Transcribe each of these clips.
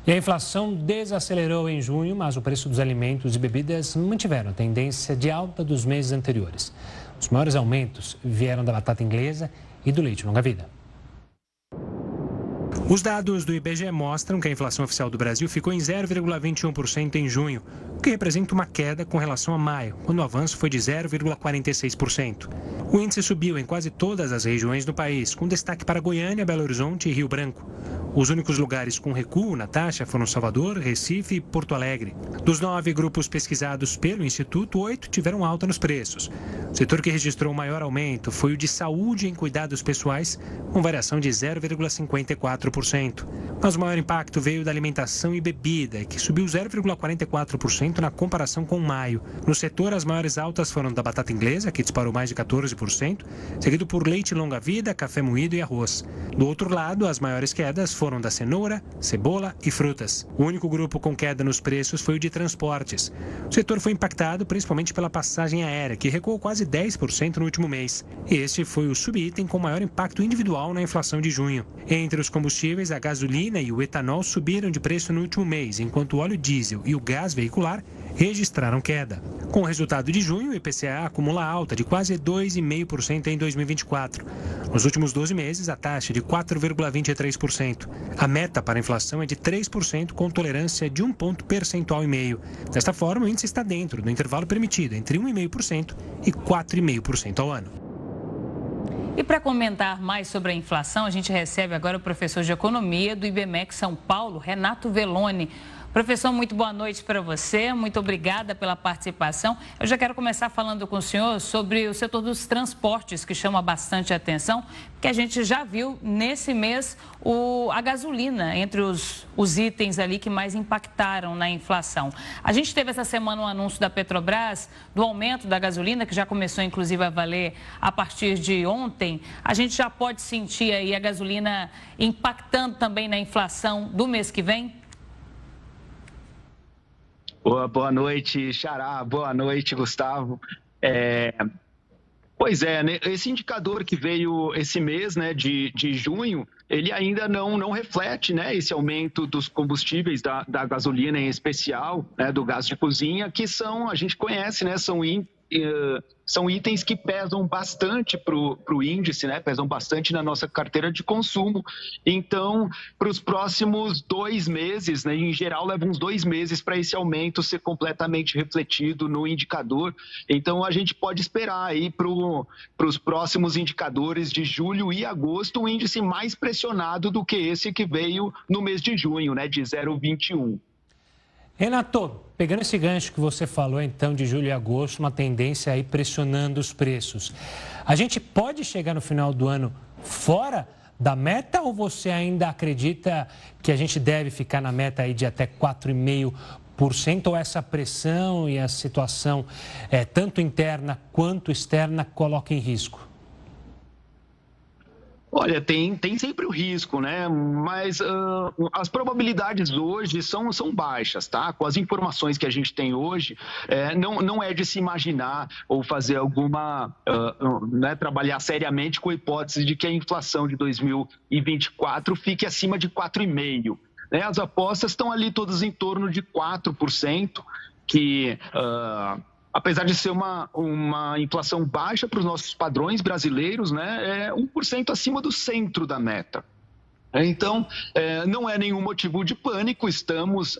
E a inflação desacelerou em junho, mas o preço dos alimentos e bebidas mantiveram a tendência de alta dos meses anteriores. Os maiores aumentos vieram da batata inglesa e do leite longa-vida. Os dados do IBGE mostram que a inflação oficial do Brasil ficou em 0,21% em junho, o que representa uma queda com relação a maio, quando o avanço foi de 0,46%. O índice subiu em quase todas as regiões do país, com destaque para Goiânia, Belo Horizonte e Rio Branco. Os únicos lugares com recuo na taxa foram Salvador, Recife e Porto Alegre. Dos 9 grupos pesquisados pelo Instituto, 8 tiveram alta nos preços. O setor que registrou o maior aumento foi o de saúde em cuidados pessoais, com variação de 0,54%. Mas o maior impacto veio da alimentação e bebida, que subiu 0,44% na comparação com maio. No setor, as maiores altas foram da batata inglesa, que disparou mais de 14%, seguido por leite longa-vida, café moído e arroz. Do outro lado, as maiores quedas foram da cenoura, cebola e frutas. O único grupo com queda nos preços foi o de transportes. O setor foi impactado principalmente pela passagem aérea, que recuou quase 10% no último mês. E este foi o subitem com maior impacto individual na inflação de junho. Entre os combustíveis, a gasolina e o etanol subiram de preço no último mês, enquanto o óleo diesel e o gás veicular registraram queda. Com o resultado de junho, o IPCA acumula alta de quase 2,5% em 2024. Nos últimos 12 meses, a taxa é de 4,23%. A meta para a inflação é de 3%, com tolerância de 1 ponto percentual e meio. Desta forma, o índice está dentro do intervalo permitido, entre 1,5% e 4,5% ao ano. E para comentar mais sobre a inflação, a gente recebe agora o professor de Economia do IBMEC São Paulo, Renato Velloni. Professor, muito boa noite para você, muito obrigada pela participação. Eu já quero começar falando com o senhor sobre o setor dos transportes, que chama bastante atenção, porque a gente já viu nesse mês a gasolina entre os itens ali que mais impactaram na inflação. A gente teve essa semana um anúncio da Petrobras do aumento da gasolina, que já começou inclusive a valer a partir de ontem. A gente já pode sentir aí a gasolina impactando também na inflação do mês que vem? Boa noite, Xará. Boa noite, Gustavo. Pois é, né, esse indicador que veio esse mês, né, de junho, ele ainda não reflete, né, esse aumento dos combustíveis, da gasolina em especial, né, do gás de cozinha, que a gente conhece, né, são itens que pesam bastante para o índice, né? Pesam bastante na nossa carteira de consumo. Então, para os próximos 2 meses, né, em geral, leva uns 2 meses para esse aumento ser completamente refletido no indicador. Então, a gente pode esperar aí para os próximos indicadores de julho e agosto um índice mais pressionado do que esse que veio no mês de junho, né, de 0,21. Renato, pegando esse gancho que você falou, então, de julho e agosto, uma tendência aí pressionando os preços. A gente pode chegar no final do ano fora da meta ou você ainda acredita que a gente deve ficar na meta aí de até 4,5%? Ou essa pressão e a situação, tanto interna quanto externa, coloca em risco? Olha, tem sempre o risco, né? Mas as probabilidades hoje são baixas, tá? Com as informações que a gente tem hoje, não é de se imaginar ou fazer alguma, né, trabalhar seriamente com a hipótese de que a inflação de 2024 fique acima de 4,5%. Né? As apostas estão ali todas em torno de 4%, que... apesar de ser uma inflação baixa para os nossos padrões brasileiros, né, é 1% acima do centro da meta. Então, não é nenhum motivo de pânico, estamos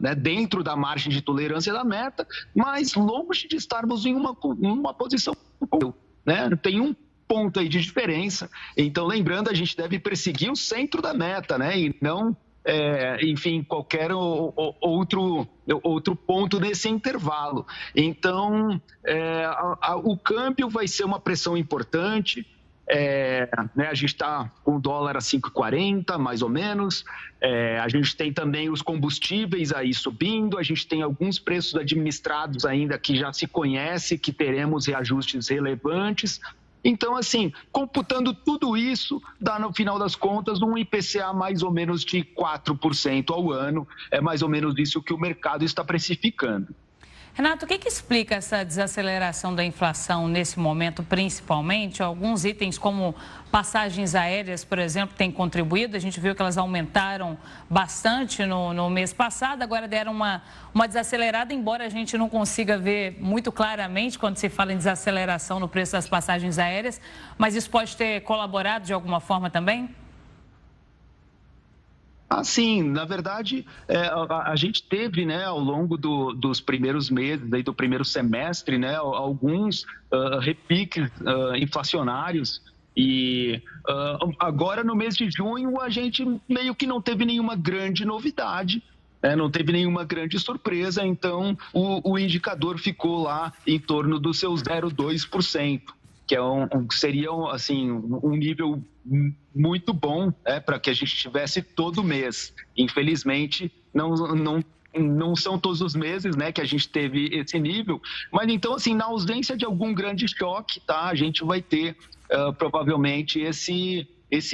né, dentro da margem de tolerância da meta, mas longe de estarmos em uma posição... Né? Tem um ponto aí de diferença. Então, lembrando, a gente deve perseguir o centro da meta, né, e não... enfim, qualquer outro ponto nesse intervalo. Então, o câmbio vai ser uma pressão importante. Né, a gente está com o dólar a 5,40, mais ou menos. A gente tem também os combustíveis aí subindo. A gente tem alguns preços administrados ainda que já se conhece que teremos reajustes relevantes. Então, assim, computando tudo isso, dá no final das contas um IPCA mais ou menos de 4% ao ano. É mais ou menos isso que o mercado está precificando. Renato, o que explica essa desaceleração da inflação nesse momento, principalmente? Alguns itens como passagens aéreas, por exemplo, têm contribuído. A gente viu que elas aumentaram bastante no mês passado, agora deram uma desacelerada, embora a gente não consiga ver muito claramente quando se fala em desaceleração no preço das passagens aéreas, mas isso pode ter colaborado de alguma forma também? Sim, na verdade, a gente teve, né, ao longo dos primeiros meses, do primeiro semestre, né, alguns repiques inflacionários e agora no mês de junho a gente meio que não teve nenhuma grande novidade, não teve nenhuma grande surpresa, então o indicador ficou lá em torno dos seus 0,2%. Que seria assim, um nível muito bom para que a gente tivesse todo mês. Infelizmente, não são todos os meses, né, que a gente teve esse nível, mas então, assim, na ausência de algum grande choque, tá, a gente vai ter provavelmente esse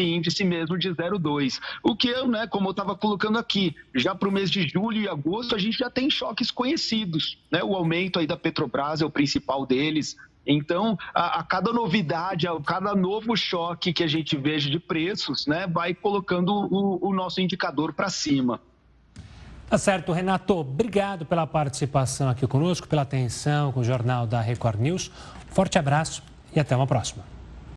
índice mesmo de 0,2. O que né, como eu estava colocando aqui, já para o mês de julho e agosto, a gente já tem choques conhecidos, né? O aumento aí da Petrobras é o principal deles. Então, a cada novidade, a cada novo choque que a gente veja de preços, né, vai colocando o nosso indicador para cima. Tá certo, Renato. Obrigado pela participação aqui conosco, pela atenção com o Jornal da Record News. Forte abraço e até uma próxima.